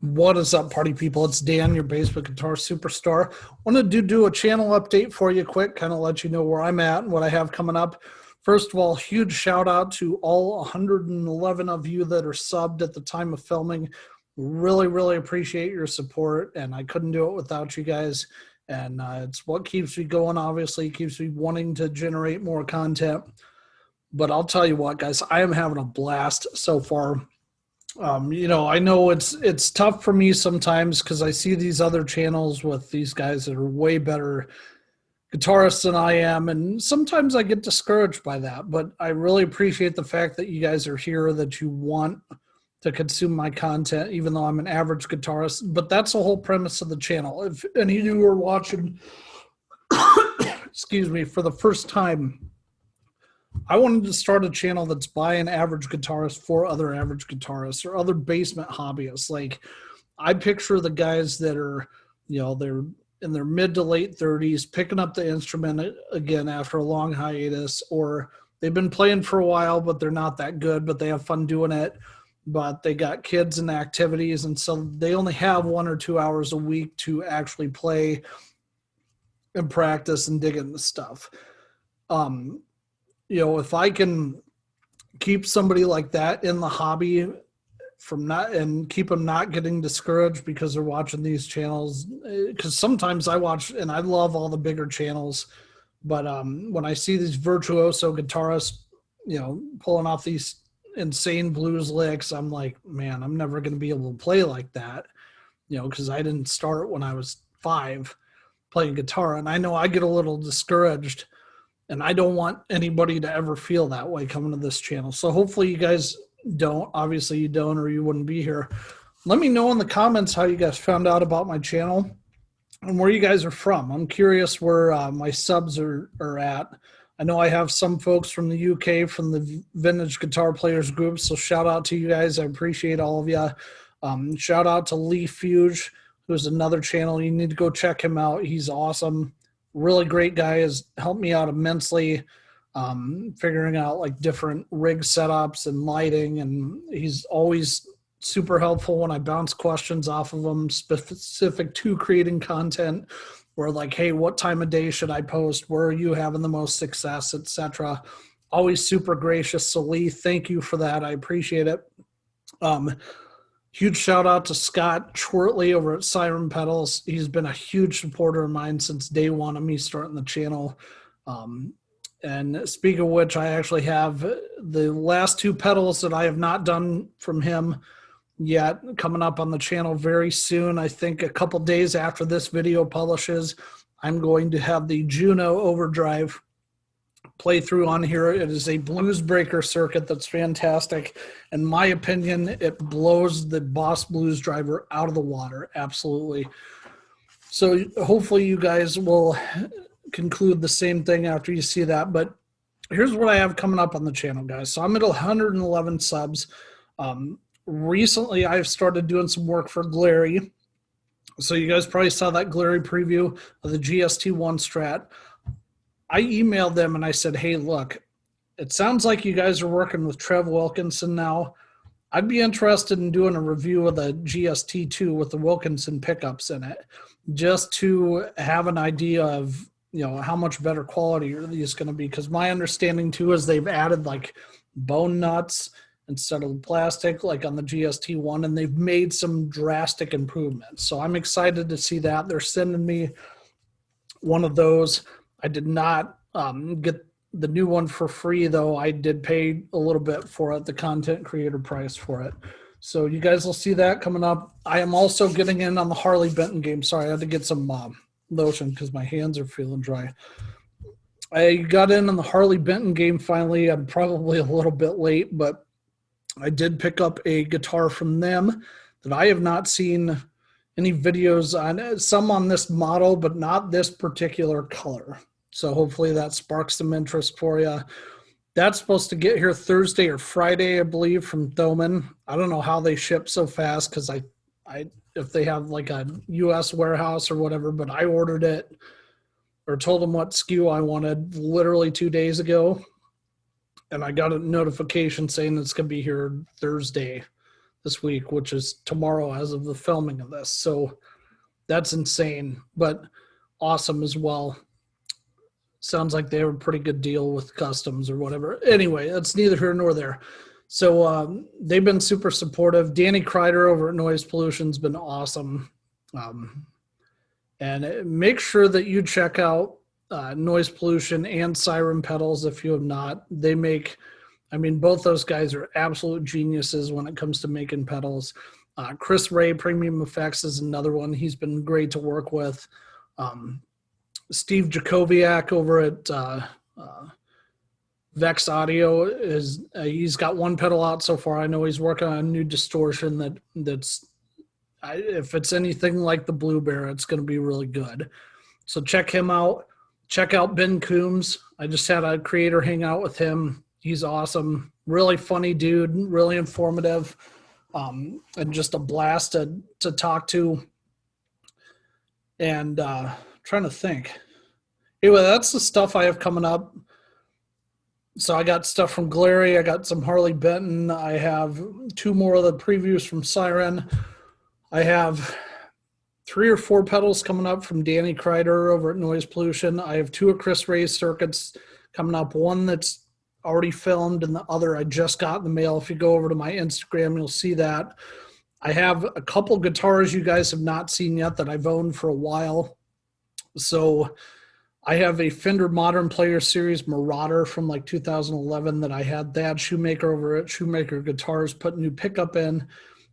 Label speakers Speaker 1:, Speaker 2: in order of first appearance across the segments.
Speaker 1: What is up, party people? It's Dan, your basement guitar superstar. Wanted to do a channel update for you quick, kind of let you know where I'm at and what I have coming up. First of all, huge shout out to all 111 of you that are subbed at the time of filming. Really, really appreciate your support, and I couldn't do it without you guys. And it's what keeps me going, obviously, keeps me wanting to generate more content. But I'll tell you what, guys, I am having a blast so far. I know it's tough for me sometimes because I see these other channels with these guys that are way better guitarists than I am, and sometimes I get discouraged by that. But I really appreciate the fact that you guys are here, that you want to consume my content, even though I'm an average guitarist. But that's the whole premise of the channel. If any of you are watching, excuse me, for the first time, I wanted to start a channel that's by an average guitarist for other average guitarists or other basement hobbyists. Like, I picture the guys that are, they're in their mid to late 30s, picking up the instrument again after a long hiatus, or they've been playing for a while, but they're not that good, but they have fun doing it. But they got kids and activities, and so they only have 1 or 2 hours a week to actually play and practice and dig into stuff. If I can keep somebody like that in the hobby and keep them not getting discouraged because they're watching these channels, because sometimes I watch and I love all the bigger channels, but when I see these virtuoso guitarists, pulling off these insane blues licks, I'm like, man, I'm never going to be able to play like that, because I didn't start when I was 5 playing guitar, and I know I get a little discouraged. And I don't want anybody to ever feel that way coming to this channel. So hopefully you guys don't. Obviously you don't, or you wouldn't be here. Let me know in the comments how you guys found out about my channel and where you guys are from. I'm curious where my subs are at. I know I have some folks from the UK, from the Vintage Guitar Players group. So shout out to you guys. I appreciate all of you. Shout out to Leigh Fuge, who's another channel. You need to go check him out. He's awesome. Really great guy, has helped me out immensely, figuring out like different rig setups and lighting, and he's always super helpful when I bounce questions off of him specific to creating content, or like, hey, what time of day should I post, where are you having the most success, etc. Always super gracious. So Leigh, thank you for that. I appreciate it. Huge shout out to Scott Schwertley over at Siren Pedals. He's been a huge supporter of mine since day one of me starting the channel. And speaking of which, I actually have the last 2 pedals that I have not done from him yet coming up on the channel very soon. I think a couple days after this video publishes, I'm going to have the Juno Overdrive playthrough on here. It is a blues breaker circuit that's fantastic. In my opinion, it blows the Boss Blues driver out of the water. Absolutely. So hopefully you guys will conclude the same thing after you see that. But here's what I have coming up on the channel, guys. So I'm at 111 subs. Recently, I've started doing some work for Glary. So you guys probably saw that Glary preview of the GST-1 Strat. I emailed them and I said, hey, look, it sounds like you guys are working with Trev Wilkinson now. I'd be interested in doing a review of the GST-2 with the Wilkinson pickups in it, just to have an idea of, how much better quality are these going to be. Because my understanding, too, is they've added, like, bone nuts instead of plastic, like on the GST-1, and they've made some drastic improvements. So I'm excited to see that. They're sending me one of those. I did not get the new one for free, though. I did pay a little bit for it, the content creator price for it. So you guys will see that coming up. I am also getting in on the Harley Benton game. Sorry, I had to get some lotion because my hands are feeling dry. I got in on the Harley Benton game finally. I'm probably a little bit late, but I did pick up a guitar from them that I have not seen any videos on, some on this model, but not this particular color. So hopefully that sparks some interest for you. That's supposed to get here Thursday or Friday, I believe, from Thoman. I don't know how they ship so fast, because if they have like a U.S. warehouse or whatever, but I ordered it or told them what SKU I wanted literally 2 days ago, and I got a notification saying it's going to be here Thursday. this week, which is tomorrow as of the filming of this. So that's insane, but awesome as well. Sounds like they have a pretty good deal with customs or whatever. Anyway, that's neither here nor there. So they've been super supportive. Danny Kreider over at Noise Pollution's been awesome. And make sure that you check out Noise Pollution and Siren Pedals if you have not. They make, I mean, both those guys are absolute geniuses when it comes to making pedals. Chris Ray, Premium Effects, is another one. He's been great to work with. Steve Jacobiak over at Vex Audio is he's got one pedal out so far. I know he's working on a new distortion that's if it's anything like the Blue Bear, it's going to be really good. So check him out. Check out Ben Coombs. I just had a creator hang out with him. He's awesome. Really funny dude. Really informative. And just a blast to talk to. And trying to think. Anyway, that's the stuff I have coming up. So I got stuff from Glary. I got some Harley Benton. I have 2 more of the previews from Siren. I have 3 or 4 pedals coming up from Danny Kreider over at Noise Pollution. I have 2 of Chris Ray's circuits coming up. One that's already filmed and the other I just got in the mail. If you go over to my Instagram, you'll see that. I have a couple guitars you guys have not seen yet that I've owned for a while. So I have a Fender Modern Player Series Marauder from like 2011 that I had Thad Shoemaker over at Shoemaker Guitars put new pickup in,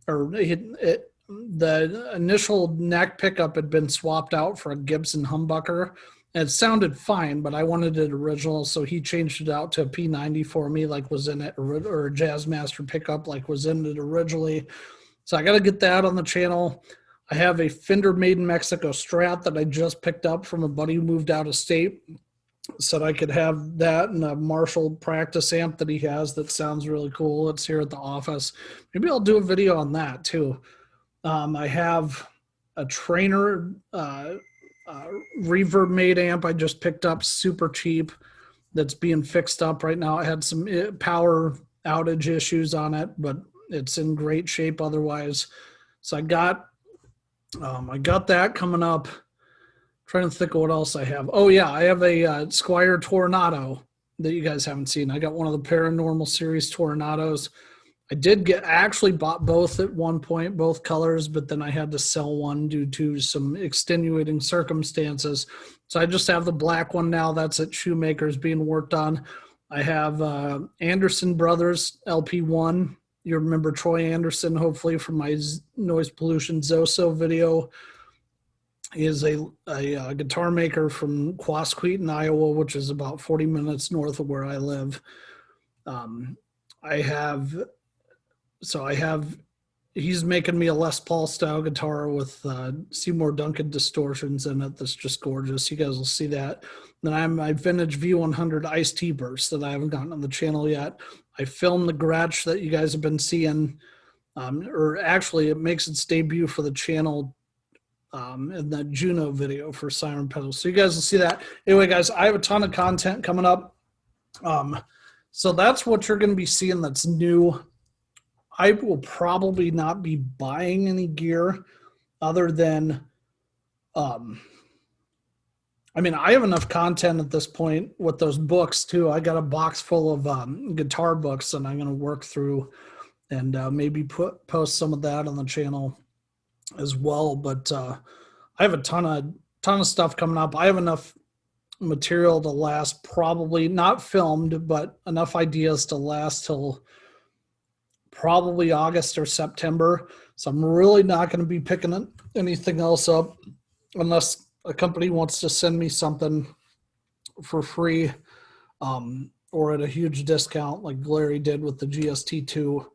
Speaker 1: or the initial neck pickup had been swapped out for a Gibson humbucker. And it sounded fine, but I wanted it original, so he changed it out to a P90 for me, like was in it, or a Jazzmaster pickup, like was in it originally. So I got to get that on the channel. I have a Fender Made in Mexico Strat that I just picked up from a buddy who moved out of state. Said I could have that and a Marshall practice amp that he has that sounds really cool. It's here at the office. Maybe I'll do a video on that too. I have a Trainer reverb made amp I just picked up super cheap that's being fixed up right now. I had some power outage issues on it, but it's in great shape otherwise. So I got that coming up. Trying to think of what else I have. Oh yeah, I have a Squire Tornado that you guys haven't seen. I got one of the Paranormal Series Tornados. I actually bought both at one point, both colors, but then I had to sell one due to some extenuating circumstances. So I just have the black one now. That's at Shoemaker's being worked on. I have Anderson Brothers LP1. You remember Troy Anderson, hopefully, from my Noise Pollution Zoso video. He is a guitar maker from Quasqueton, Iowa, which is about 40 minutes north of where I live. He's making me a Les Paul style guitar with Seymour Duncan distortions in it. That's just gorgeous. You guys will see that. Then I have my vintage V100 Ice Tea Burst that I haven't gotten on the channel yet. I filmed the Gretsch that you guys have been seeing, or actually it makes its debut for the channel in the Juno video for Siren Pedals. So you guys will see that. Anyway, guys, I have a ton of content coming up. So that's what you're going to be seeing that's new. I will probably not be buying any gear other than, I have enough content at this point with those books too. I got a box full of guitar books and I'm going to work through and maybe post some of that on the channel as well. But I have a ton of stuff coming up. I have enough material to last, probably not filmed, but enough ideas to last till probably August or September. So I'm really not going to be picking anything else up unless a company wants to send me something for free or at a huge discount like Glary did with the GST2.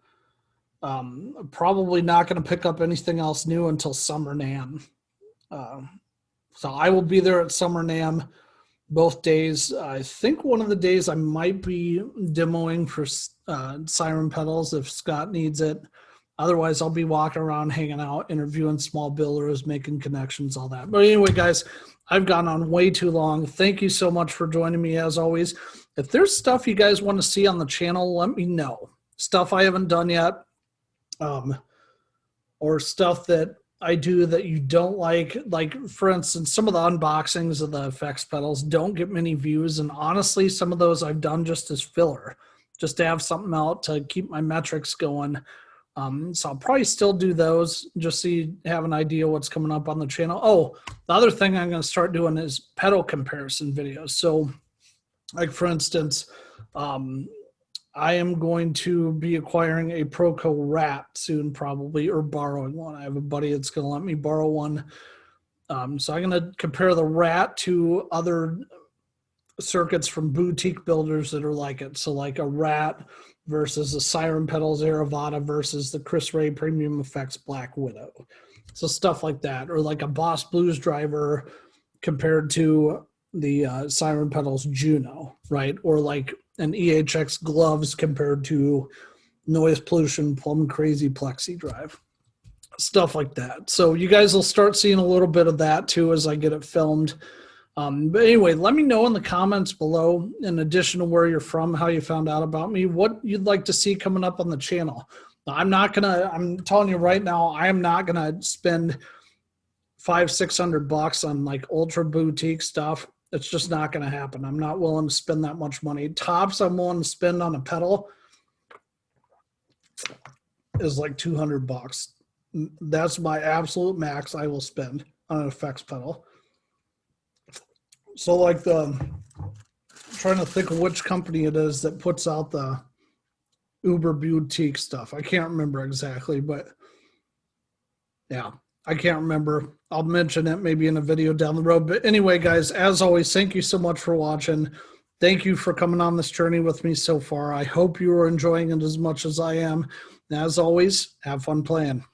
Speaker 1: Probably not going to pick up anything else new until Summer NAMM. So I will be there at Summer NAMM both days. I think one of the days I might be demoing for Siren Pedals if Scott needs it. Otherwise, I'll be walking around, hanging out, interviewing small builders, making connections, all that. But anyway, guys, I've gone on way too long. Thank you so much for joining me, as always. If there's stuff you guys want to see on the channel, let me know. Stuff I haven't done yet. um, or stuff that I do that you don't like. Like, for instance, some of the unboxings of the effects pedals don't get many views. And honestly, some of those I've done just as filler, just to have something out to keep my metrics going. So I'll probably still do those just so you have an idea what's coming up on the channel. Oh, the other thing I'm going to start doing is pedal comparison videos. So, like, for instance, I am going to be acquiring a Proco Rat soon, probably, or borrowing one. I have a buddy that's going to let me borrow one. So I'm going to compare the Rat to other circuits from boutique builders that are like it. So like a Rat versus a Siren Pedals Aravata versus the Chris Ray Premium Effects Black Widow. So stuff like that. Or like a Boss Blues driver compared to the Siren Pedals Juno, right? Or like an EHX gloves compared to Noise Pollution Plum Crazy Plexi drive. Stuff like that. So you guys will start seeing a little bit of that too as I get it filmed. But anyway, let me know in the comments below, in addition to where you're from, how you found out about me, what you'd like to see coming up on the channel. I'm telling you right now, I am not gonna spend $500-600 on like ultra boutique stuff. It's just not gonna happen. I'm not willing to spend that much money. Tops I'm willing to spend on a pedal is like $200. That's my absolute max I will spend on an effects pedal. So like I'm trying to think of which company it is that puts out the uber boutique stuff. I can't remember exactly, but yeah, I can't remember. I'll mention it maybe in a video down the road. But anyway, guys, as always, thank you so much for watching. Thank you for coming on this journey with me so far. I hope you are enjoying it as much as I am. And as always, have fun playing.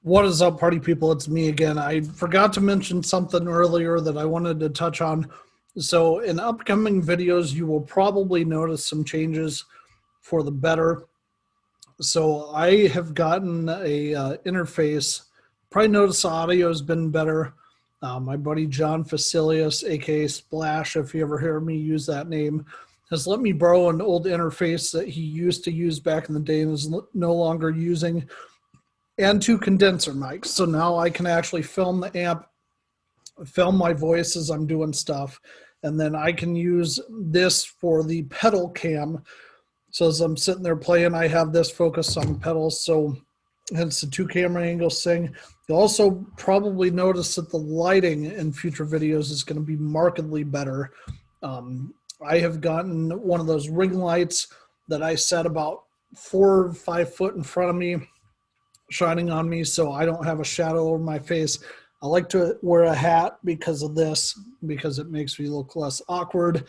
Speaker 1: What is up, party people? It's me again. I forgot to mention something earlier that I wanted to touch on. So in upcoming videos, you will probably notice some changes for the better. So I have gotten a interface. Probably notice the audio has been better. My buddy John Facilius, aka Splash, if you ever hear me use that name, has let me borrow an old interface that he used to use back in the day and is no longer using, and 2 condenser mics. So now I can actually film the amp, film my voice as I'm doing stuff, and then I can use this for the pedal cam. So as I'm sitting there playing, I have this focused on pedals, so hence the 2 camera angles thing. You'll also probably notice that the lighting in future videos is going to be markedly better. I have gotten one of those ring lights that I set about 4 or 5 foot in front of me, shining on me, so I don't have a shadow over my face. I like to wear a hat because of this, because it makes me look less awkward.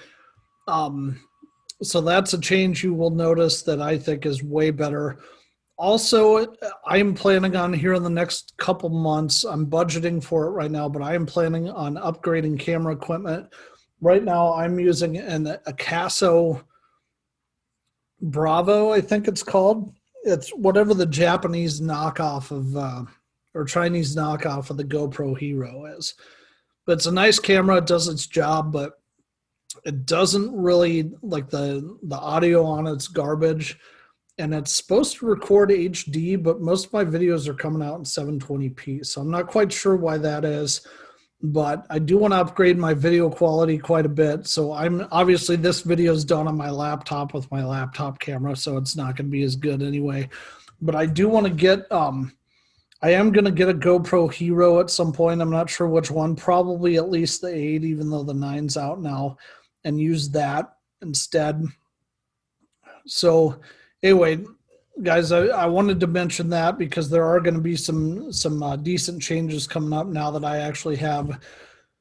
Speaker 1: So that's a change you will notice that I think is way better. Also, I'm planning on here in the next couple months, I'm budgeting for it right now, but I am planning on upgrading camera equipment. Right now, I'm using a Caso Bravo, I think it's called. It's whatever the Japanese knockoff of, or Chinese knockoff of the GoPro Hero is. But it's a nice camera. It does its job, but it doesn't really, like the audio on it's garbage. And it's supposed to record HD, but most of my videos are coming out in 720p. So I'm not quite sure why that is. But I do want to upgrade my video quality quite a bit. So obviously this video is done on my laptop with my laptop camera, so it's not going to be as good anyway. But I do want to get, I am going to get a GoPro Hero at some point. I'm not sure which one, probably at least the 8, even though the 9's out now, and use that instead. So anyway, guys, I wanted to mention that because there are going to be some decent changes coming up now that I actually have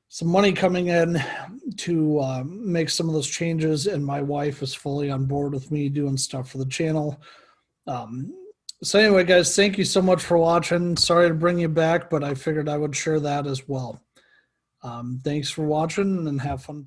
Speaker 1: some money coming in to make some of those changes, and my wife is fully on board with me doing stuff for the channel. So anyway, guys, thank you so much for watching. Sorry to bring you back, but I figured I would share that as well. Thanks for watching and have fun.